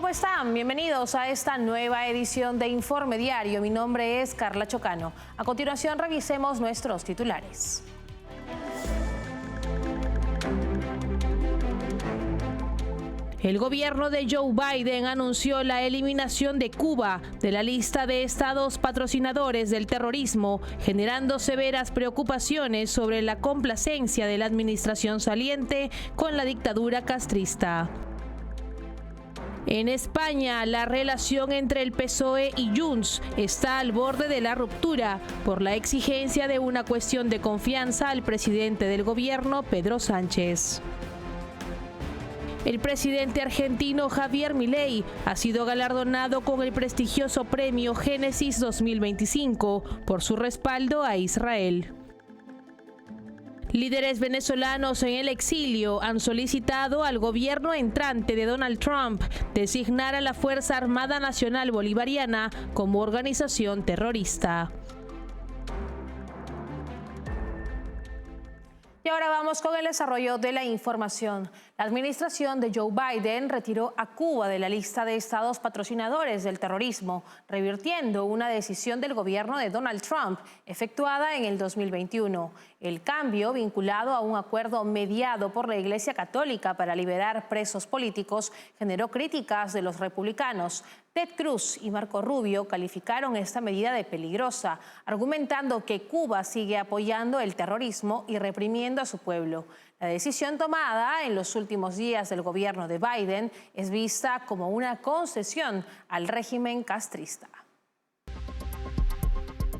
están? Bienvenidos a esta nueva edición de Informe Diario. Mi nombre es Carla Chocano. A continuación revisemos nuestros titulares. El gobierno de Joe Biden anunció la eliminación de Cuba de la lista de estados patrocinadores del terrorismo, generando severas preocupaciones sobre la complacencia de la administración saliente con la dictadura castrista. En España, la relación entre el PSOE y Junts está al borde de la ruptura por la exigencia de una cuestión de confianza al presidente del gobierno, Pedro Sánchez. El presidente argentino Javier Milei ha sido galardonado con el prestigioso premio Génesis 2025 por su respaldo a Israel. Líderes venezolanos en el exilio han solicitado al gobierno entrante de Donald Trump designar a la Fuerza Armada Nacional Bolivariana como organización terrorista. Y ahora vamos con el desarrollo de la información. La administración de Joe Biden retiró a Cuba de la lista de estados patrocinadores del terrorismo, revirtiendo una decisión del gobierno de Donald Trump efectuada en el 2021. El cambio, vinculado a un acuerdo mediado por la Iglesia Católica para liberar presos políticos, generó críticas de los republicanos. Ted Cruz y Marco Rubio calificaron esta medida de peligrosa, argumentando que Cuba sigue apoyando el terrorismo y reprimiendo a su pueblo. La decisión tomada en los últimos días del gobierno de Biden es vista como una concesión al régimen castrista.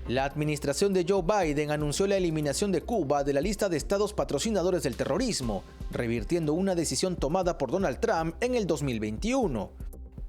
La administración de Joe Biden anunció la eliminación de Cuba de la lista de estados patrocinadores del terrorismo, revirtiendo una decisión tomada por Donald Trump en el 2021.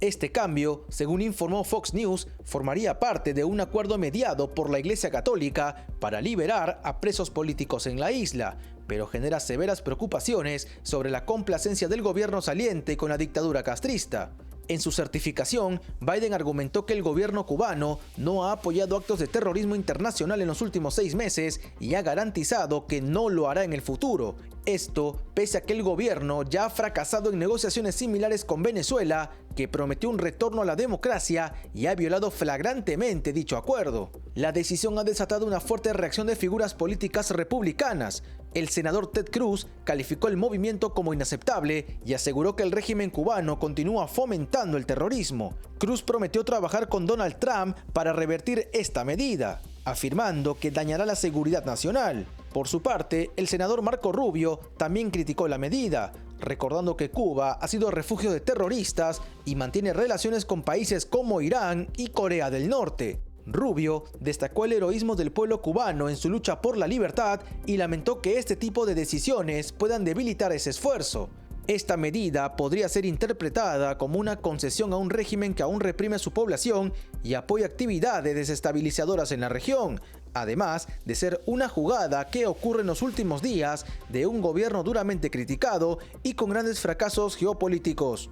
Este cambio, según informó Fox News, formaría parte de un acuerdo mediado por la Iglesia Católica para liberar a presos políticos en la isla, pero genera severas preocupaciones sobre la complacencia del gobierno saliente con la dictadura castrista. En su certificación, Biden argumentó que el gobierno cubano no ha apoyado actos de terrorismo internacional en los últimos 6 meses y ha garantizado que no lo hará en el futuro. Esto pese a que el gobierno ya ha fracasado en negociaciones similares con Venezuela, que prometió un retorno a la democracia y ha violado flagrantemente dicho acuerdo. La decisión ha desatado una fuerte reacción de figuras políticas republicanas. El senador Ted Cruz calificó el movimiento como inaceptable y aseguró que el régimen cubano continúa fomentando el terrorismo. Cruz prometió trabajar con Donald Trump para revertir esta medida, afirmando que dañará la seguridad nacional. Por su parte, el senador Marco Rubio también criticó la medida, recordando que Cuba ha sido refugio de terroristas y mantiene relaciones con países como Irán y Corea del Norte. Rubio destacó el heroísmo del pueblo cubano en su lucha por la libertad y lamentó que este tipo de decisiones puedan debilitar ese esfuerzo. Esta medida podría ser interpretada como una concesión a un régimen que aún reprime a su población y apoya actividades desestabilizadoras en la región, además de ser una jugada que ocurre en los últimos días de un gobierno duramente criticado y con grandes fracasos geopolíticos.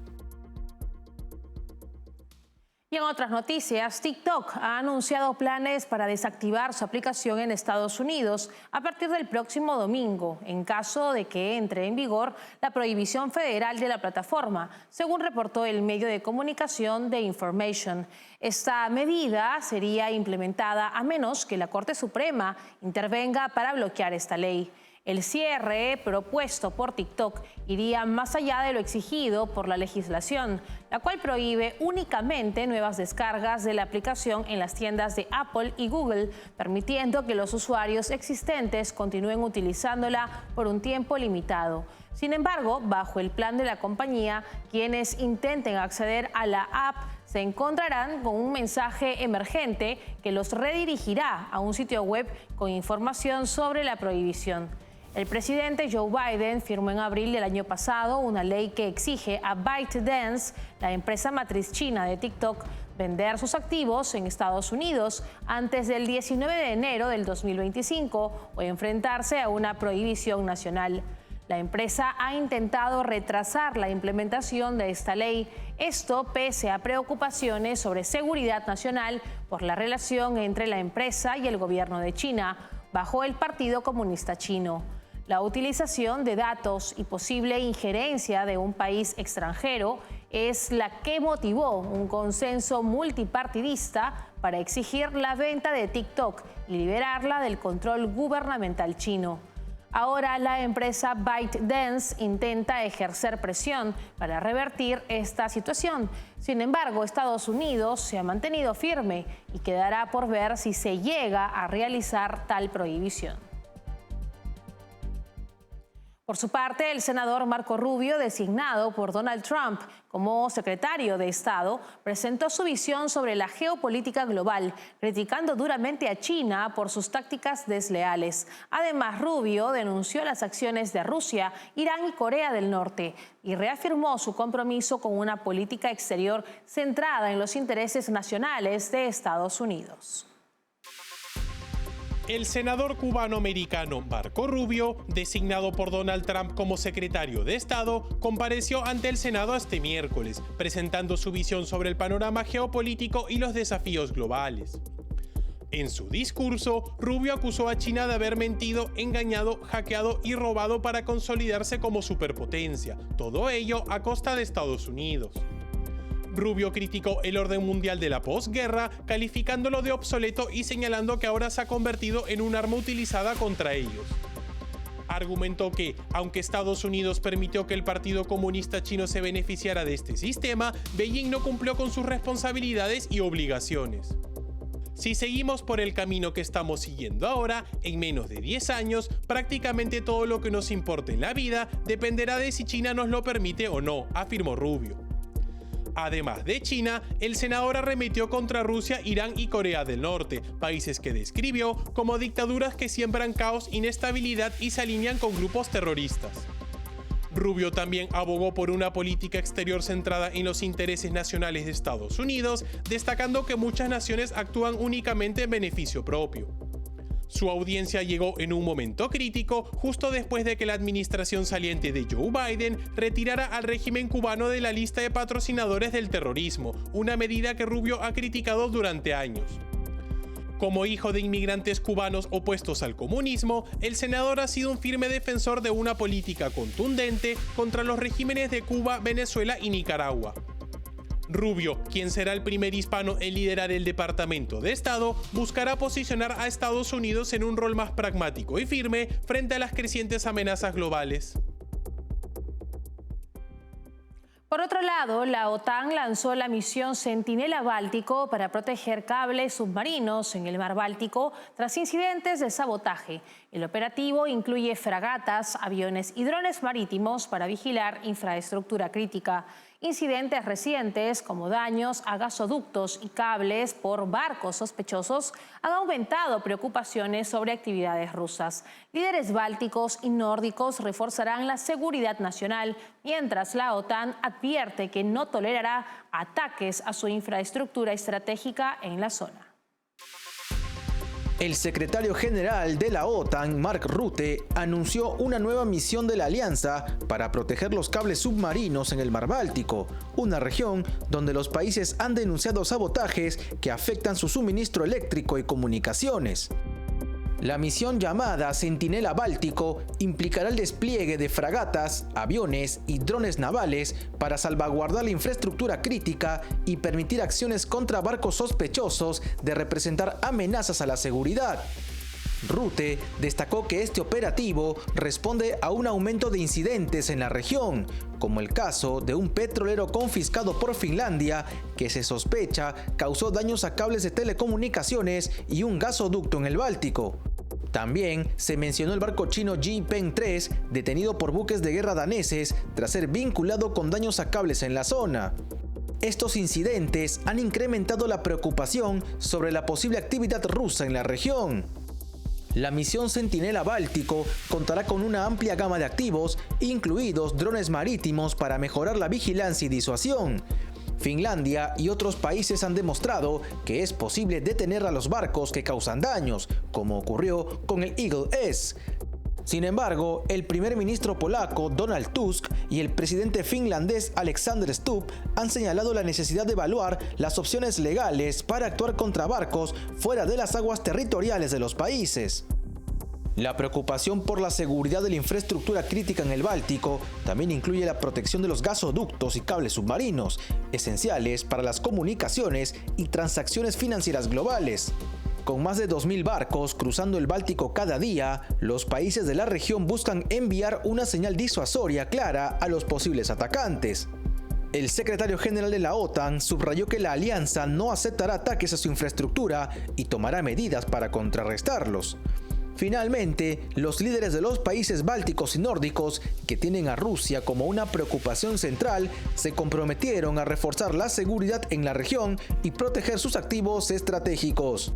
Y en otras noticias, TikTok ha anunciado planes para desactivar su aplicación en Estados Unidos a partir del próximo domingo, en caso de que entre en vigor la prohibición federal de la plataforma, según reportó el medio de comunicación The Information. Esta medida sería implementada a menos que la Corte Suprema intervenga para bloquear esta ley. El cierre propuesto por TikTok iría más allá de lo exigido por la legislación, la cual prohíbe únicamente nuevas descargas de la aplicación en las tiendas de Apple y Google, permitiendo que los usuarios existentes continúen utilizándola por un tiempo limitado. Sin embargo, bajo el plan de la compañía, quienes intenten acceder a la app se encontrarán con un mensaje emergente que los redirigirá a un sitio web con información sobre la prohibición. El presidente Joe Biden firmó en abril del año pasado una ley que exige a ByteDance, la empresa matriz china de TikTok, vender sus activos en Estados Unidos antes del 19 de enero del 2025 o enfrentarse a una prohibición nacional. La empresa ha intentado retrasar la implementación de esta ley, esto pese a preocupaciones sobre seguridad nacional por la relación entre la empresa y el gobierno de China, bajo el Partido Comunista Chino. La utilización de datos y posible injerencia de un país extranjero es la que motivó un consenso multipartidista para exigir la venta de TikTok y liberarla del control gubernamental chino. Ahora la empresa ByteDance intenta ejercer presión para revertir esta situación. Sin embargo, Estados Unidos se ha mantenido firme y quedará por ver si se llega a realizar tal prohibición. Por su parte, el senador Marco Rubio, designado por Donald Trump como secretario de Estado, presentó su visión sobre la geopolítica global, criticando duramente a China por sus tácticas desleales. Además, Rubio denunció las acciones de Rusia, Irán y Corea del Norte y reafirmó su compromiso con una política exterior centrada en los intereses nacionales de Estados Unidos. El senador cubano-americano Marco Rubio, designado por Donald Trump como secretario de Estado, compareció ante el Senado este miércoles, presentando su visión sobre el panorama geopolítico y los desafíos globales. En su discurso, Rubio acusó a China de haber mentido, engañado, hackeado y robado para consolidarse como superpotencia, todo ello a costa de Estados Unidos. Rubio criticó el orden mundial de la posguerra, calificándolo de obsoleto y señalando que ahora se ha convertido en un arma utilizada contra ellos. Argumentó que, aunque Estados Unidos permitió que el Partido Comunista Chino se beneficiara de este sistema, Beijing no cumplió con sus responsabilidades y obligaciones. Si seguimos por el camino que estamos siguiendo ahora, en menos de 10 años, prácticamente todo lo que nos importa en la vida dependerá de si China nos lo permite o no, afirmó Rubio. Además de China, el senador arremetió contra Rusia, Irán y Corea del Norte, países que describió como dictaduras que siembran caos, inestabilidad y se alinean con grupos terroristas. Rubio también abogó por una política exterior centrada en los intereses nacionales de Estados Unidos, destacando que muchas naciones actúan únicamente en beneficio propio. Su audiencia llegó en un momento crítico, justo después de que la administración saliente de Joe Biden retirara al régimen cubano de la lista de patrocinadores del terrorismo, una medida que Rubio ha criticado durante años. Como hijo de inmigrantes cubanos opuestos al comunismo, el senador ha sido un firme defensor de una política contundente contra los regímenes de Cuba, Venezuela y Nicaragua. Rubio, quien será el primer hispano en liderar el Departamento de Estado, buscará posicionar a Estados Unidos en un rol más pragmático y firme frente a las crecientes amenazas globales. Por otro lado, la OTAN lanzó la misión Centinela Báltico para proteger cables submarinos en el mar Báltico tras incidentes de sabotaje. El operativo incluye fragatas, aviones y drones marítimos para vigilar infraestructura crítica. Incidentes recientes, como daños a gasoductos y cables por barcos sospechosos, han aumentado preocupaciones sobre actividades rusas. Líderes bálticos y nórdicos reforzarán la seguridad nacional, mientras la OTAN advierte que no tolerará ataques a su infraestructura estratégica en la zona. El secretario general de la OTAN, Mark Rutte, anunció una nueva misión de la alianza para proteger los cables submarinos en el mar Báltico, una región donde los países han denunciado sabotajes que afectan su suministro eléctrico y comunicaciones. La misión llamada Centinela Báltico implicará el despliegue de fragatas, aviones y drones navales para salvaguardar la infraestructura crítica y permitir acciones contra barcos sospechosos de representar amenazas a la seguridad. Rutte destacó que este operativo responde a un aumento de incidentes en la región, como el caso de un petrolero confiscado por Finlandia que se sospecha causó daños a cables de telecomunicaciones y un gasoducto en el Báltico. También se mencionó el barco chino Ji-Peng 3, detenido por buques de guerra daneses tras ser vinculado con daños a cables en la zona. Estos incidentes han incrementado la preocupación sobre la posible actividad rusa en la región. La misión Centinela Báltico contará con una amplia gama de activos, incluidos drones marítimos para mejorar la vigilancia y disuasión. Finlandia y otros países han demostrado que es posible detener a los barcos que causan daños, como ocurrió con el Eagle S. Sin embargo, el primer ministro polaco Donald Tusk y el presidente finlandés Alexander Stubb han señalado la necesidad de evaluar las opciones legales para actuar contra barcos fuera de las aguas territoriales de los países. La preocupación por la seguridad de la infraestructura crítica en el Báltico también incluye la protección de los gasoductos y cables submarinos, esenciales para las comunicaciones y transacciones financieras globales. Con más de 2.000 barcos cruzando el Báltico cada día, los países de la región buscan enviar una señal disuasoria clara a los posibles atacantes. El secretario general de la OTAN subrayó que la alianza no aceptará ataques a su infraestructura y tomará medidas para contrarrestarlos. Finalmente, los líderes de los países bálticos y nórdicos, que tienen a Rusia como una preocupación central, se comprometieron a reforzar la seguridad en la región y proteger sus activos estratégicos.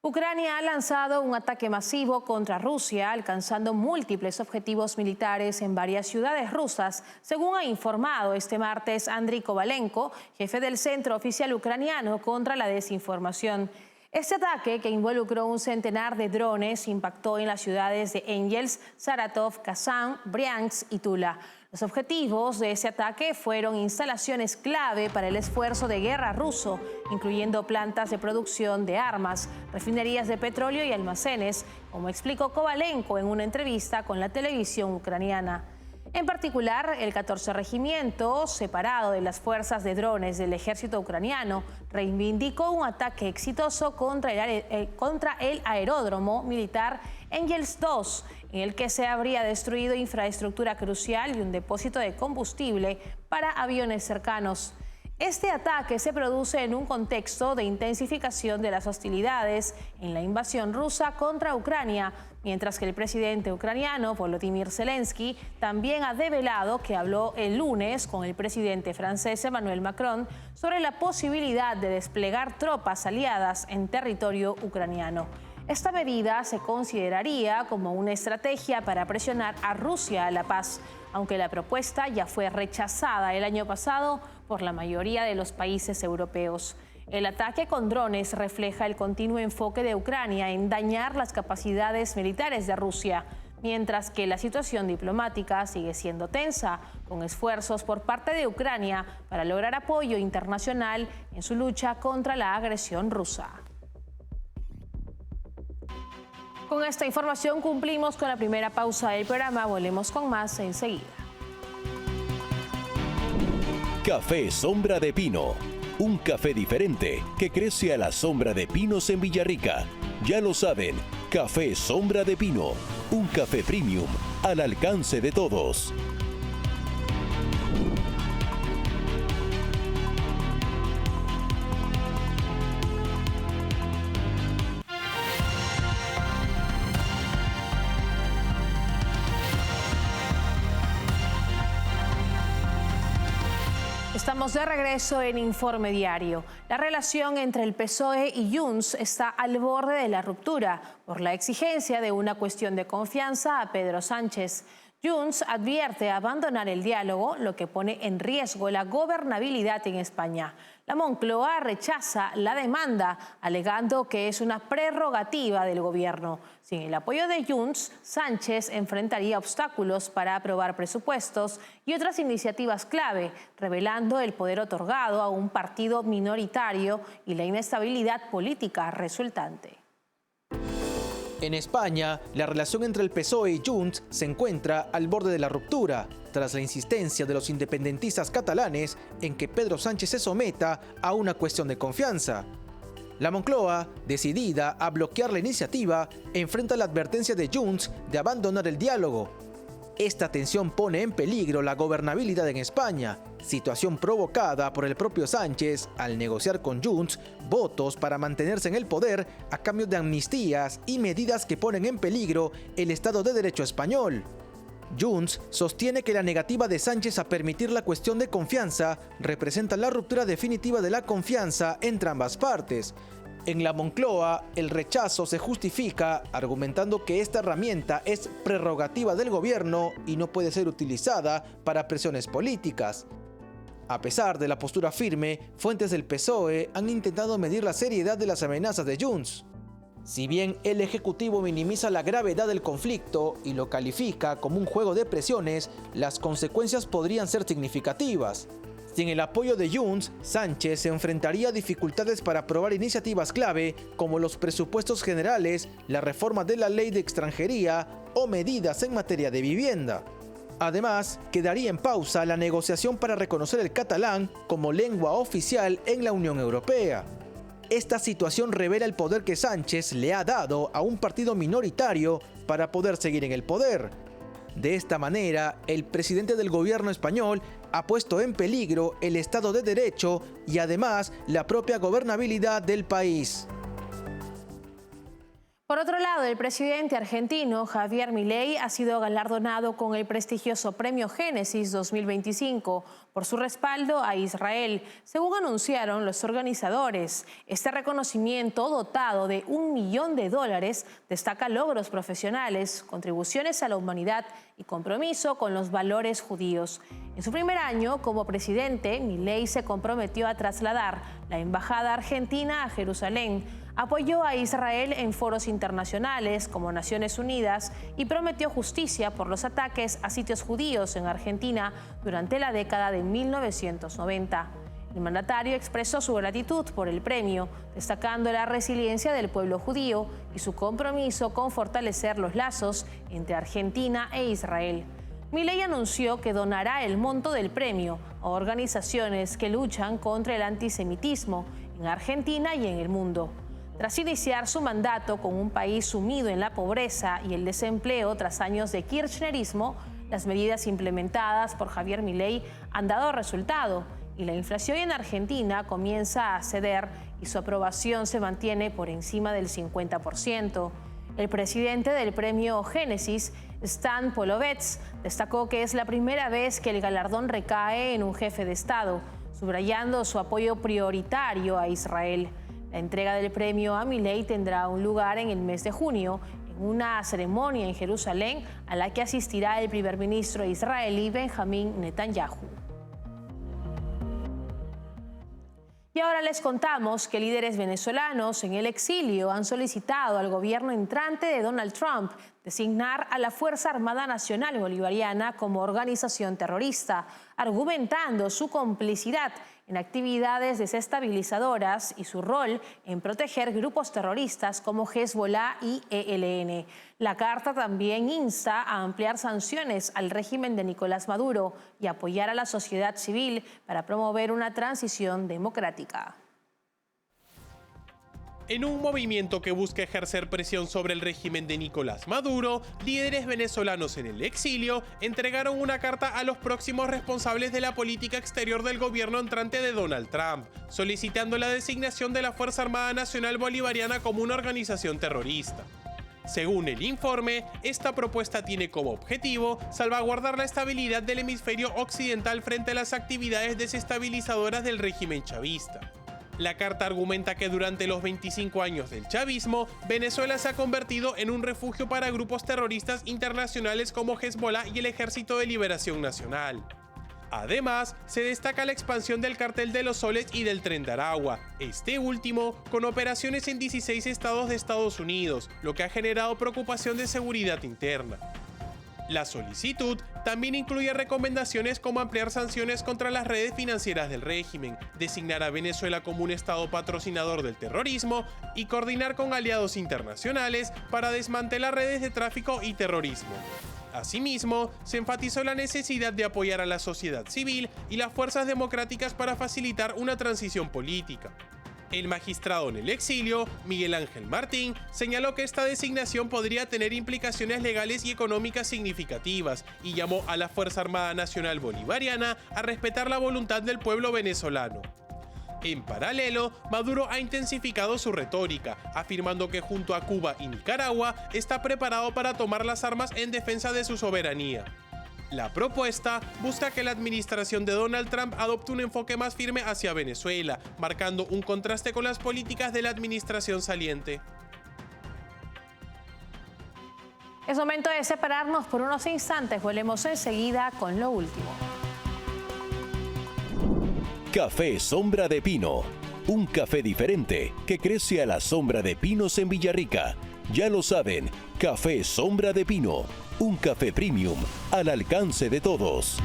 Ucrania ha lanzado un ataque masivo contra Rusia, alcanzando múltiples objetivos militares en varias ciudades rusas, según ha informado este martes Andriy Kovalenko, jefe del Centro Oficial Ucraniano contra la Desinformación. Este ataque, que involucró un centenar de drones, impactó en las ciudades de Engels, Saratov, Kazán, Briansk y Tula. Los objetivos de ese ataque fueron instalaciones clave para el esfuerzo de guerra ruso, incluyendo plantas de producción de armas, refinerías de petróleo y almacenes, como explicó Kovalenko en una entrevista con la televisión ucraniana. En particular, el 14 Regimiento, separado de las fuerzas de drones del ejército ucraniano, reivindicó un ataque exitoso contra el aeródromo militar Engels 2, en el que se habría destruido infraestructura crucial y un depósito de combustible para aviones cercanos. Este ataque se produce en un contexto de intensificación de las hostilidades en la invasión rusa contra Ucrania, mientras que el presidente ucraniano Volodymyr Zelensky también ha develado que habló el lunes con el presidente francés Emmanuel Macron sobre la posibilidad de desplegar tropas aliadas en territorio ucraniano. Esta medida se consideraría como una estrategia para presionar a Rusia a la paz, aunque la propuesta ya fue rechazada el año pasado por la mayoría de los países europeos. El ataque con drones refleja el continuo enfoque de Ucrania en dañar las capacidades militares de Rusia, mientras que la situación diplomática sigue siendo tensa, con esfuerzos por parte de Ucrania para lograr apoyo internacional en su lucha contra la agresión rusa. Con esta información cumplimos con la primera pausa del programa. Volvemos con más enseguida. Café Sombra de Pino. Un café diferente que crece a la sombra de pinos en Villarrica. Ya lo saben, Café Sombra de Pino. Un café premium al alcance de todos. Estamos de regreso en Informe Diario. La relación entre el PSOE y Junts está al borde de la ruptura por la exigencia de una cuestión de confianza a Pedro Sánchez. Junts advierte abandonar el diálogo, lo que pone en riesgo la gobernabilidad en España. La Moncloa rechaza la demanda, alegando que es una prerrogativa del gobierno. Sin el apoyo de Junts, Sánchez enfrentaría obstáculos para aprobar presupuestos y otras iniciativas clave, revelando el poder otorgado a un partido minoritario y la inestabilidad política resultante. En España, la relación entre el PSOE y Junts se encuentra al borde de la ruptura, tras la insistencia de los independentistas catalanes en que Pedro Sánchez se someta a una cuestión de confianza. La Moncloa, decidida a bloquear la iniciativa, enfrenta la advertencia de Junts de abandonar el diálogo. Esta tensión pone en peligro la gobernabilidad en España, situación provocada por el propio Sánchez al negociar con Junts votos para mantenerse en el poder a cambio de amnistías y medidas que ponen en peligro el Estado de Derecho español. Junts sostiene que la negativa de Sánchez a permitir la cuestión de confianza representa la ruptura definitiva de la confianza entre ambas partes. En la Moncloa, el rechazo se justifica argumentando que esta herramienta es prerrogativa del gobierno y no puede ser utilizada para presiones políticas. A pesar de la postura firme, fuentes del PSOE han intentado medir la seriedad de las amenazas de Junts. Si bien el Ejecutivo minimiza la gravedad del conflicto y lo califica como un juego de presiones, las consecuencias podrían ser significativas. Sin el apoyo de Junts, Sánchez se enfrentaría a dificultades para aprobar iniciativas clave como los presupuestos generales, la reforma de la ley de extranjería o medidas en materia de vivienda. Además, quedaría en pausa la negociación para reconocer el catalán como lengua oficial en la Unión Europea. Esta situación revela el poder que Sánchez le ha dado a un partido minoritario para poder seguir en el poder. De esta manera, el presidente del gobierno español ha puesto en peligro el Estado de Derecho y además la propia gobernabilidad del país. Por otro lado, el presidente argentino Javier Milei ha sido galardonado con el prestigioso Premio Génesis 2025 por su respaldo a Israel, según anunciaron los organizadores. Este reconocimiento, dotado de $1 millón, destaca logros profesionales, contribuciones a la humanidad y compromiso con los valores judíos. En su primer año como presidente, Milei se comprometió a trasladar la embajada argentina a Jerusalén, apoyó a Israel en foros internacionales como Naciones Unidas y prometió justicia por los ataques a sitios judíos en Argentina durante la década de 1990. El mandatario expresó su gratitud por el premio, destacando la resiliencia del pueblo judío y su compromiso con fortalecer los lazos entre Argentina e Israel. Milei anunció que donará el monto del premio a organizaciones que luchan contra el antisemitismo en Argentina y en el mundo. Tras iniciar su mandato con un país sumido en la pobreza y el desempleo tras años de kirchnerismo, las medidas implementadas por Javier Milei han dado resultado y la inflación en Argentina comienza a ceder y su aprobación se mantiene por encima del 50%. El presidente del Premio Génesis, Stan Polovets, destacó que es la primera vez que el galardón recae en un jefe de Estado, subrayando su apoyo prioritario a Israel. La entrega del premio a Milei tendrá un lugar en el mes de junio, en una ceremonia en Jerusalén a la que asistirá el primer ministro israelí Benjamín Netanyahu. Y ahora les contamos que líderes venezolanos en el exilio han solicitado al gobierno entrante de Donald Trump designar a la Fuerza Armada Nacional Bolivariana como organización terrorista, argumentando su complicidad en actividades desestabilizadoras y su rol en proteger grupos terroristas como Hezbollah y ELN. La carta también insta a ampliar sanciones al régimen de Nicolás Maduro y apoyar a la sociedad civil para promover una transición democrática. En un movimiento que busca ejercer presión sobre el régimen de Nicolás Maduro, líderes venezolanos en el exilio entregaron una carta a los próximos responsables de la política exterior del gobierno entrante de Donald Trump, solicitando la designación de la Fuerza Armada Nacional Bolivariana como una organización terrorista. Según el informe, esta propuesta tiene como objetivo salvaguardar la estabilidad del hemisferio occidental frente a las actividades desestabilizadoras del régimen chavista. La carta argumenta que durante los 25 años del chavismo, Venezuela se ha convertido en un refugio para grupos terroristas internacionales como Hezbollah y el Ejército de Liberación Nacional. Además, se destaca la expansión del Cartel de los Soles y del Tren de Aragua, este último con operaciones en 16 estados de Estados Unidos, lo que ha generado preocupación de seguridad interna. La solicitud también incluye recomendaciones como ampliar sanciones contra las redes financieras del régimen, designar a Venezuela como un estado patrocinador del terrorismo y coordinar con aliados internacionales para desmantelar redes de tráfico y terrorismo. Asimismo, se enfatizó la necesidad de apoyar a la sociedad civil y las fuerzas democráticas para facilitar una transición política. El magistrado en el exilio, Miguel Ángel Martín, señaló que esta designación podría tener implicaciones legales y económicas significativas y llamó a la Fuerza Armada Nacional Bolivariana a respetar la voluntad del pueblo venezolano. En paralelo, Maduro ha intensificado su retórica, afirmando que junto a Cuba y Nicaragua está preparado para tomar las armas en defensa de su soberanía. La propuesta busca que la administración de Donald Trump adopte un enfoque más firme hacia Venezuela, marcando un contraste con las políticas de la administración saliente. Es momento de separarnos por unos instantes. Volvemos enseguida con lo último. Café Sombra de Pino. Un café diferente que crece a la sombra de pinos en Villarrica. Ya lo saben, Café Sombra de Pino. Un café premium al alcance de todos.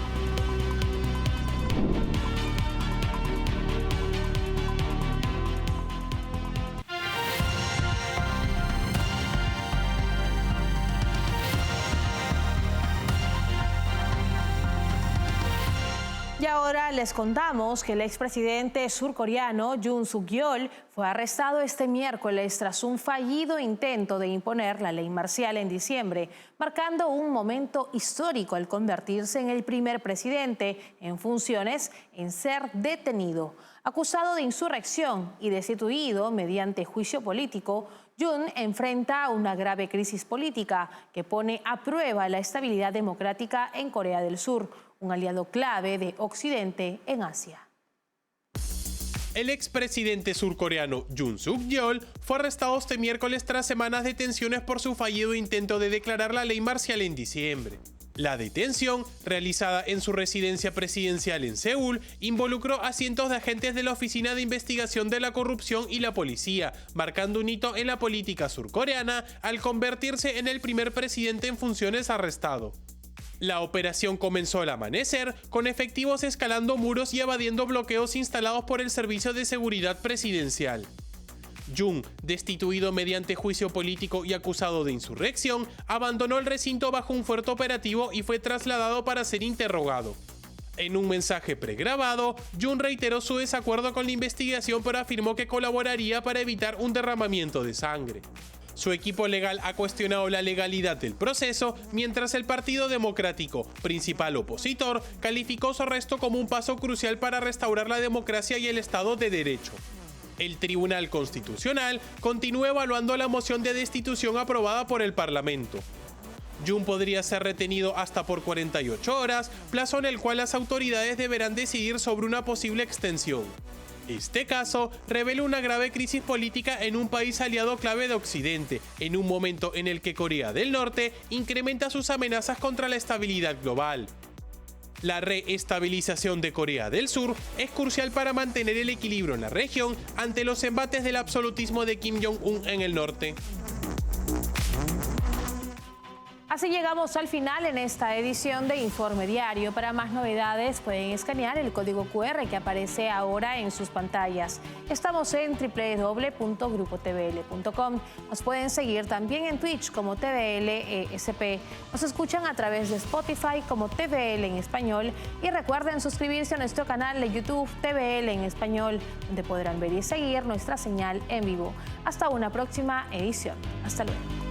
Y ahora les contamos que el expresidente surcoreano Yoon Suk-yeol fue arrestado este miércoles tras un fallido intento de imponer la ley marcial en diciembre, marcando un momento histórico al convertirse en el primer presidente en funciones en ser detenido. Acusado de insurrección y destituido mediante juicio político, Yoon enfrenta una grave crisis política que pone a prueba la estabilidad democrática en Corea del Sur, un aliado clave de Occidente en Asia. El expresidente surcoreano Yoon Suk-yeol fue arrestado este miércoles tras semanas de tensiones por su fallido intento de declarar la ley marcial en diciembre. La detención, realizada en su residencia presidencial en Seúl, involucró a cientos de agentes de la Oficina de Investigación de la Corrupción y la policía, marcando un hito en la política surcoreana al convertirse en el primer presidente en funciones arrestado. La operación comenzó al amanecer, con efectivos escalando muros y evadiendo bloqueos instalados por el Servicio de Seguridad Presidencial. Yoon, destituido mediante juicio político y acusado de insurrección, abandonó el recinto bajo un fuerte operativo y fue trasladado para ser interrogado. En un mensaje pregrabado, Yoon reiteró su desacuerdo con la investigación, pero afirmó que colaboraría para evitar un derramamiento de sangre. Su equipo legal ha cuestionado la legalidad del proceso, mientras el Partido Democrático, principal opositor, calificó su arresto como un paso crucial para restaurar la democracia y el Estado de Derecho. El Tribunal Constitucional continúa evaluando la moción de destitución aprobada por el Parlamento. Yoon podría ser retenido hasta por 48 horas, plazo en el cual las autoridades deberán decidir sobre una posible extensión. Este caso revela una grave crisis política en un país aliado clave de Occidente, en un momento en el que Corea del Norte incrementa sus amenazas contra la estabilidad global. La reestabilización de Corea del Sur es crucial para mantener el equilibrio en la región ante los embates del absolutismo de Kim Jong-un en el norte. Así llegamos al final en esta edición de Informe Diario. Para más novedades pueden escanear el código QR que aparece ahora en sus pantallas. Estamos en www.grupotvl.com. Nos pueden seguir también en Twitch como TVLESP. Nos escuchan a través de Spotify como TVL en español. Y recuerden suscribirse a nuestro canal de YouTube TVL en español, donde podrán ver y seguir nuestra señal en vivo. Hasta una próxima edición. Hasta luego.